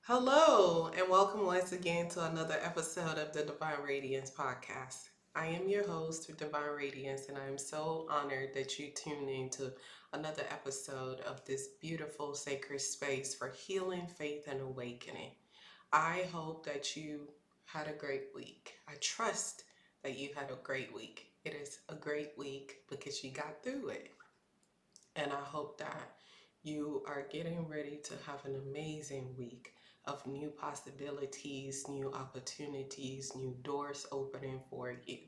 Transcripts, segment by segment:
Hello, and welcome once again to another episode of the Divine Radiance Podcast. I am your host, Divine Radiance, and I am so honored that you tuned in to another episode of this beautiful sacred space for healing, faith, and awakening. I hope that you had a great week. I trust that you had a great week. It is a great week because you got through it. And I hope that you are getting ready to have an amazing week of new possibilities, new opportunities, new doors opening for you.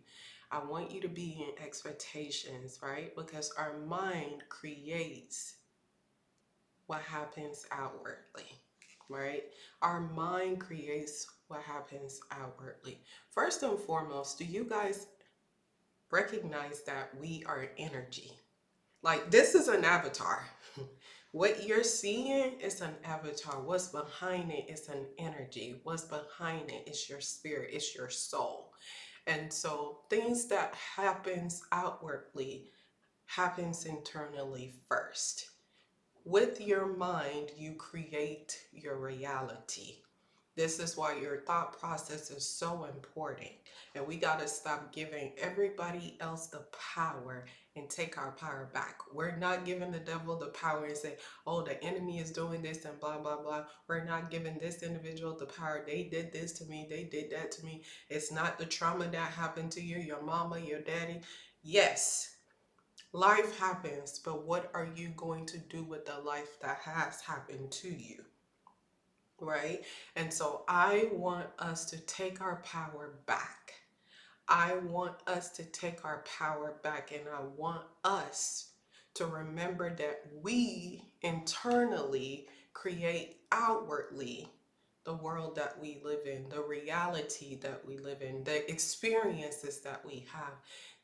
I want you to be in expectations, right? Because our mind creates what happens outwardly, right? Our mind creates what happens outwardly. First and foremost, do you guys recognize that we are energy? Like, this is an avatar. What you're seeing is an avatar. What's behind it is an energy. What's behind it is your spirit, it's your soul. And so things that happens outwardly happens internally first. With your mind, you create your reality. This is why your thought process is so important. And we got to stop giving everybody else the power and take our power back. We're not giving the devil the power and say, oh, the enemy is doing this and blah, blah, blah. We're not giving this individual the power. They did this to me. They did that to me. It's not the trauma that happened to you, your mama, your daddy. Yes, life happens, but what are you going to do with the life that has happened to you? Right? And so I want us to take our power back. I want us to take our power back, and I want us to remember that we internally create outwardly the world that we live in, the reality that we live in, the experiences that we have.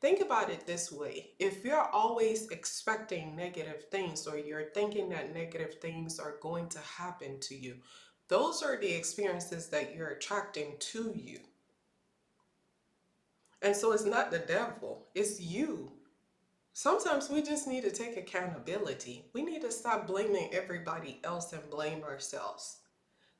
Think about it this way. If you're always expecting negative things, or you're thinking that negative things are going to happen to you, those are the experiences that you're attracting to you. And so it's not the devil, it's you. Sometimes we just need to take accountability. We need to stop blaming everybody else and blame ourselves.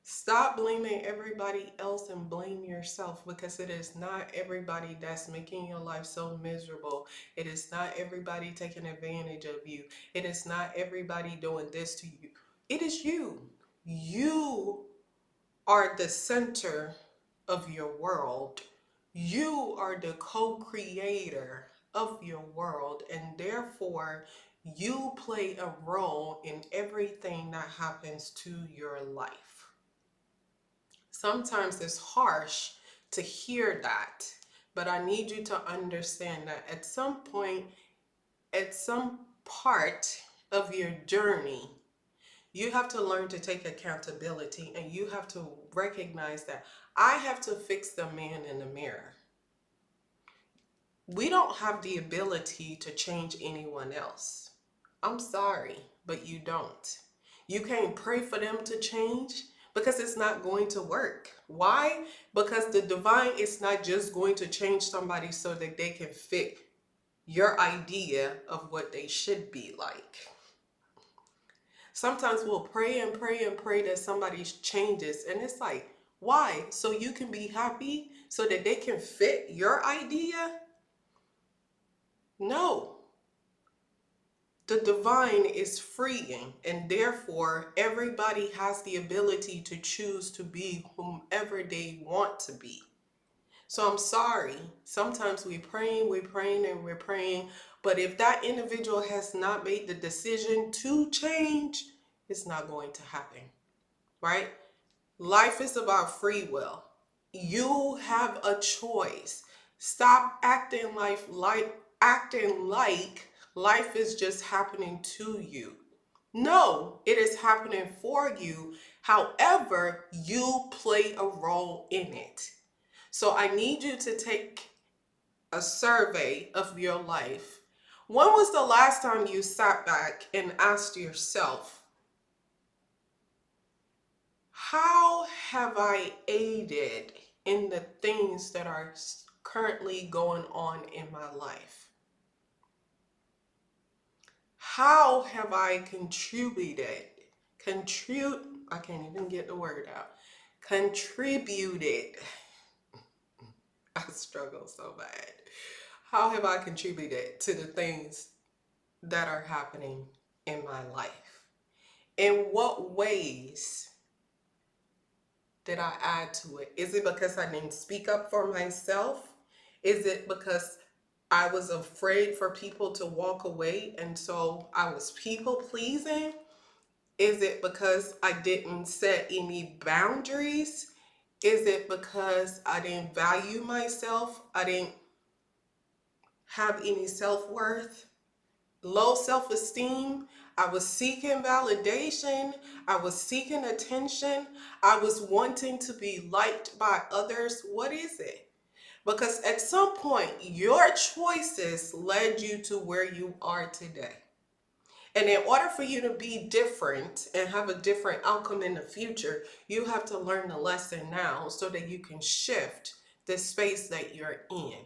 Stop blaming everybody else and blame yourself, because it is not everybody that's making your life so miserable. It is not everybody taking advantage of you. It is not everybody doing this to you. It is you. You are the center of your world. You are the co-creator of your world, and therefore you play a role in everything that happens to your life. Sometimes it's harsh to hear that, but I need you to understand that at some point, at some part of your journey, you have to learn to take accountability, and you have to recognize that I have to fix the man in the mirror. We don't have the ability to change anyone else. I'm sorry, but you don't. You can't pray for them to change, because it's not going to work. Why? Because the divine is not just going to change somebody so that they can fit your idea of what they should be like. Sometimes we'll pray and pray and pray that somebody changes, and it's like, why? So you can be happy, so that they can fit your idea? No. The divine is freeing, and therefore everybody has the ability to choose to be whomever they want to be. So I'm sorry, sometimes we're praying, and we're praying, but if that individual has not made the decision to change, it's not going to happen, right? Life is about free will. You have a choice. Stop acting like life is just happening to you. No, it is happening for you. However, you play a role in it. So I need you to take a survey of your life. When was the last time you sat back and asked yourself, how have I aided in the things that are currently going on in my life? How have I contributed? I can't even get the word out. Contributed. I struggle so bad. How have I contributed to the things that are happening in my life? In what ways did I add to it? Is it because I didn't speak up for myself? Is it because I was afraid for people to walk away and so I was people pleasing? Is it because I didn't set any boundaries? Is it because I didn't value myself? I didn't have any self-worth? Low self-esteem? I was seeking validation. I was seeking attention. I was wanting to be liked by others. What is it? Because at some point, your choices led you to where you are today. And in order for you to be different and have a different outcome in the future, you have to learn the lesson now so that you can shift the space that you're in.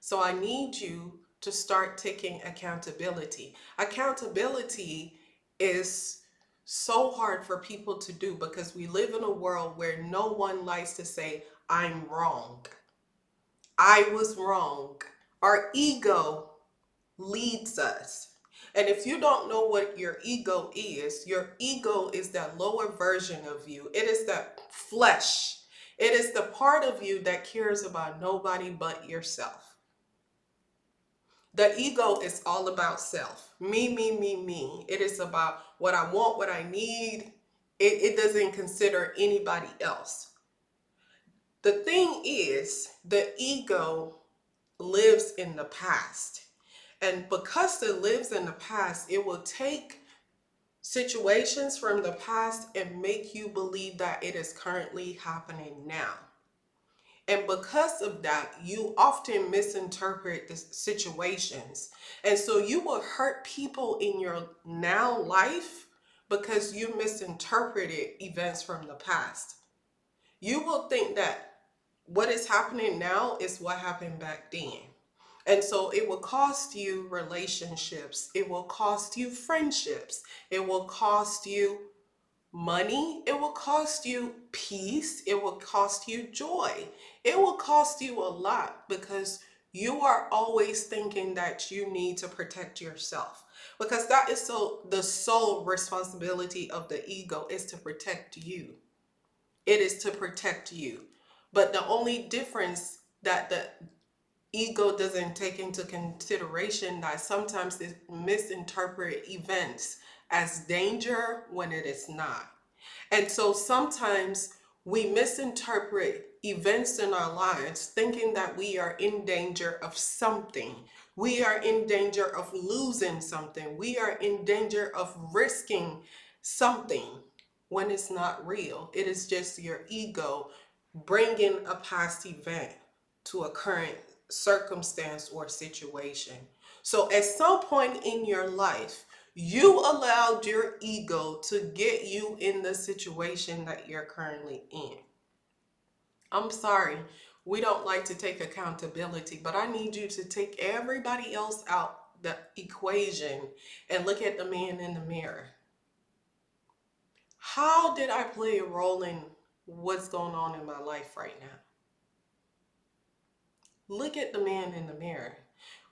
So I need you to start taking accountability. Accountability is so hard for people to do because we live in a world where no one likes to say, I'm wrong. I was wrong. Our ego leads us. And if you don't know what your ego is that lower version of you. It is that flesh. It is the part of you that cares about nobody but yourself. The ego is all about self. Me, me, me, me. It is about what I want, what I need. It doesn't consider anybody else. The thing is, the ego lives in the past. And because it lives in the past, it will take situations from the past and make you believe that it is currently happening now. And because of that, you often misinterpret the situations. And so you will hurt people in your now life because you misinterpreted events from the past. You will think that what is happening now is what happened back then. And so it will cost you relationships. It will cost you friendships. It will cost you money. It will cost you peace. It will cost you joy. It will cost you a lot because you are always thinking that you need to protect yourself. Because that is so the sole responsibility of the ego is to protect you. It is to protect you. But the only difference that the ego doesn't take into consideration that sometimes it misinterpret events as danger when it is not. And so sometimes we misinterpret events in our lives thinking that we are in danger of something. We are in danger of losing something. We are in danger of risking something when it's not real. It is just your ego bringing a past event to a current circumstance or situation. So at some point in your life, you allowed your ego to get you in the situation that you're currently in. I'm sorry, we don't like to take accountability, but I need you to take everybody else out the equation and look at the man in the mirror. How did I play a role in what's going on in my life right now? Look at the man in the mirror.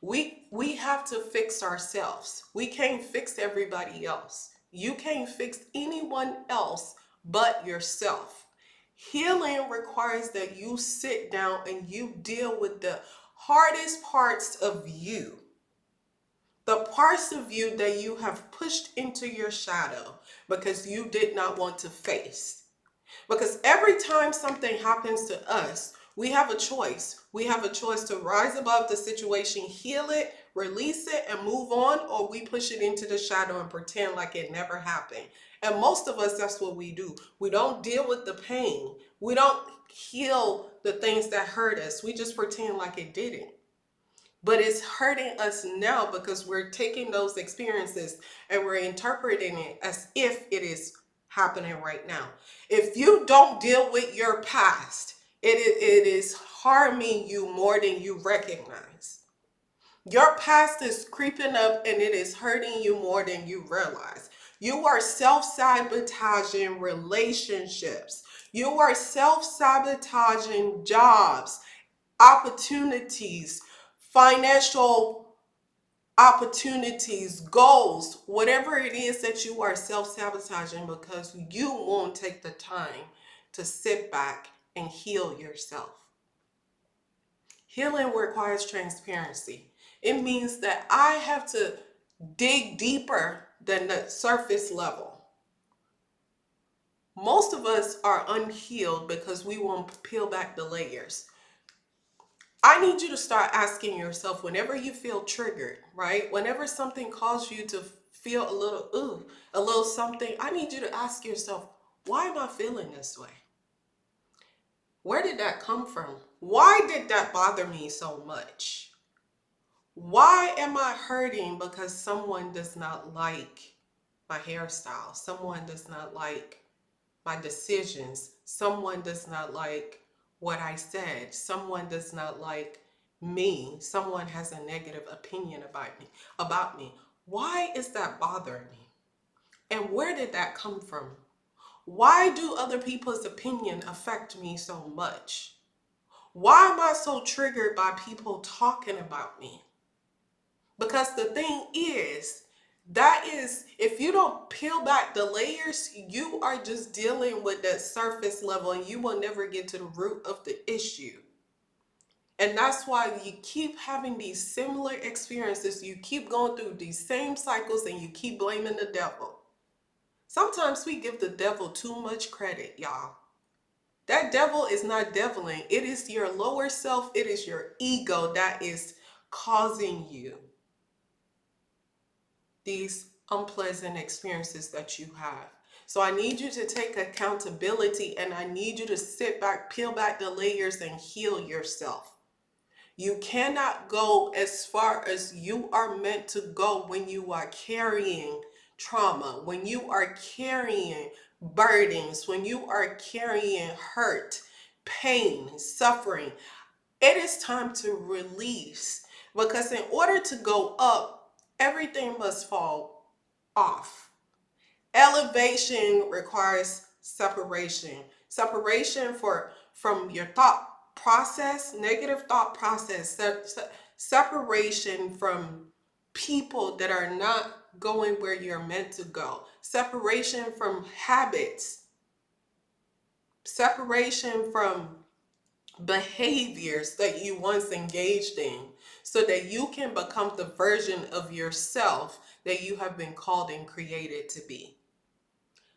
We have to fix ourselves. We can't fix everybody else. You can't fix anyone else but yourself. Healing requires that you sit down and you deal with the hardest parts of you. The parts of you that you have pushed into your shadow because you did not want to face. Because every time something happens to us, we have a choice. We have a choice to rise above the situation, heal it, release it, and move on, or we push it into the shadow and pretend like it never happened. And most of us, that's what we do. We don't deal with the pain. We don't heal the things that hurt us. We just pretend like it didn't. But it's hurting us now because we're taking those experiences and we're interpreting it as if it is happening right now. If you don't deal with your past, it is harming you more than you recognize. Your past is creeping up and it is hurting you more than you realize. You are self-sabotaging relationships. You are self-sabotaging jobs, opportunities, financial opportunities, goals, whatever it is that you are self-sabotaging because you won't take the time to sit back and heal yourself. Healing requires transparency. It means that I have to dig deeper than the surface level. Most of us are unhealed because we won't peel back the layers. I need you to start asking yourself whenever you feel triggered, right? Whenever something causes you to feel a little something, I need you to ask yourself, why am I feeling this way? Where did that come from? Why did that bother me so much? Why am I hurting because someone does not like my hairstyle? Someone does not like my decisions. Someone does not like what I said. Someone does not like me. Someone has a negative opinion about me. Why is that bothering me? And where did that come from? Why do other people's opinion affect me so much? Why am I so triggered by people talking about me? Because the thing is, that is, if you don't peel back the layers, you are just dealing with that surface level and you will never get to the root of the issue. And that's why you keep having these similar experiences. You keep going through these same cycles and you keep blaming the devil. Sometimes we give the devil too much credit, y'all. That devil is not deviling. It is your lower self. It is your ego that is causing you these unpleasant experiences that you have. So I need you to take accountability and I need you to sit back, peel back the layers and heal yourself. You cannot go as far as you are meant to go when you are carrying trauma, when you are carrying burdens, when you are carrying hurt, pain, suffering. It is time to release because in order to go up, everything must fall off. Elevation requires separation. Separation from your thought process, negative thought process, separation from people that are not going where you're meant to go. Separation from habits. Separation from behaviors that you once engaged in so that you can become the version of yourself that you have been called and created to be.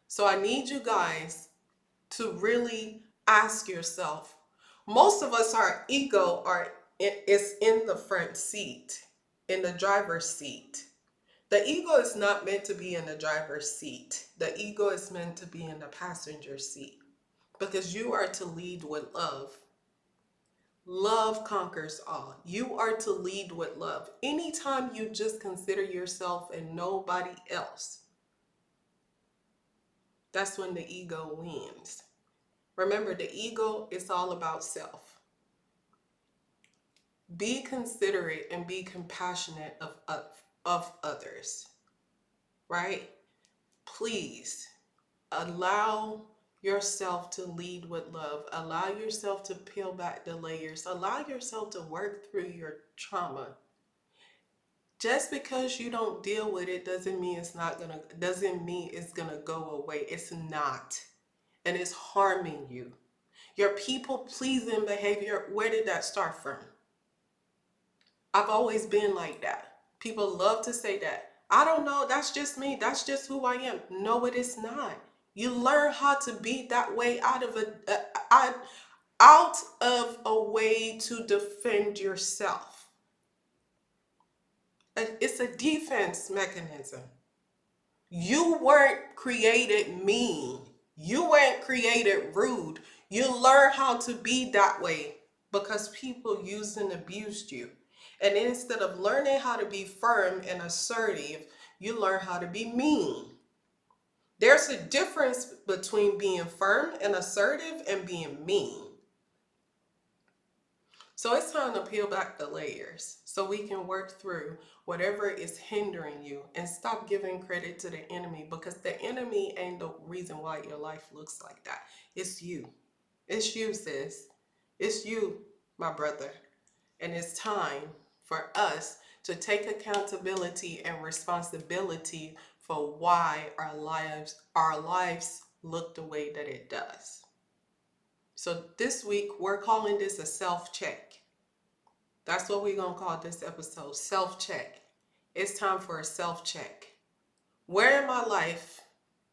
So I need you guys to really ask yourself. Most of us, our ego is in the front seat, in the driver's seat. The ego is not meant to be in the driver's seat. The ego is meant to be in the passenger seat because you are to lead with love. Love conquers all. You are to lead with love. Anytime you just consider yourself and nobody else, that's when the ego wins. Remember, the ego is all about self. Be considerate and be compassionate of others, right? Please allow yourself to lead with love. Allow yourself to peel back the layers. Allow yourself to work through your trauma. Just because you don't deal with it doesn't mean it's gonna go away. It's not. And it's harming you. Your people pleasing behavior, where did that start from? I've always been like that. People love to say that. I don't know, that's just me. That's just who I am. No, it is not. You learn how to be that way out of a way to defend yourself. It's a defense mechanism. You weren't created mean. You weren't created rude. You learn how to be that way because people used and abused you. And instead of learning how to be firm and assertive, you learn how to be mean. There's a difference between being firm and assertive and being mean. So it's time to peel back the layers so we can work through whatever is hindering you and stop giving credit to the enemy, because the enemy ain't the reason why your life looks like that. It's you. It's you, sis. It's you, my brother. And it's time for us to take accountability and responsibility for why our lives look the way that it does. So this week we're calling this a self-check. That's what we're going to call this episode, self-check. It's time for a self-check. Where in my life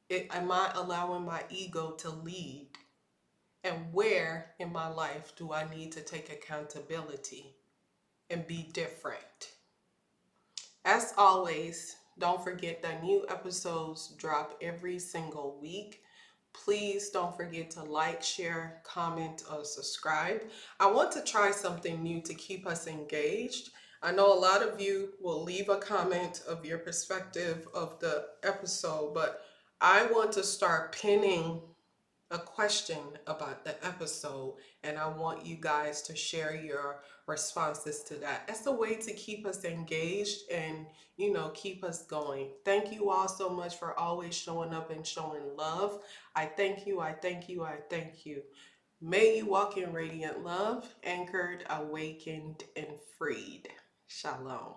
am I allowing my ego to lead? And where in my life do I need to take accountability and be different? As always, don't forget that new episodes drop every single week. Please don't forget to like, share, comment, or subscribe. I want to try something new to keep us engaged. I know a lot of you will leave a comment of your perspective of the episode, but I want to start pinning a question about the episode, and I want you guys to share your responses to that. That's a way to keep us engaged and, keep us going. Thank you all so much for always showing up and showing love. I thank you. I thank you. I thank you. May you walk in radiant love, anchored, awakened, and freed. Shalom.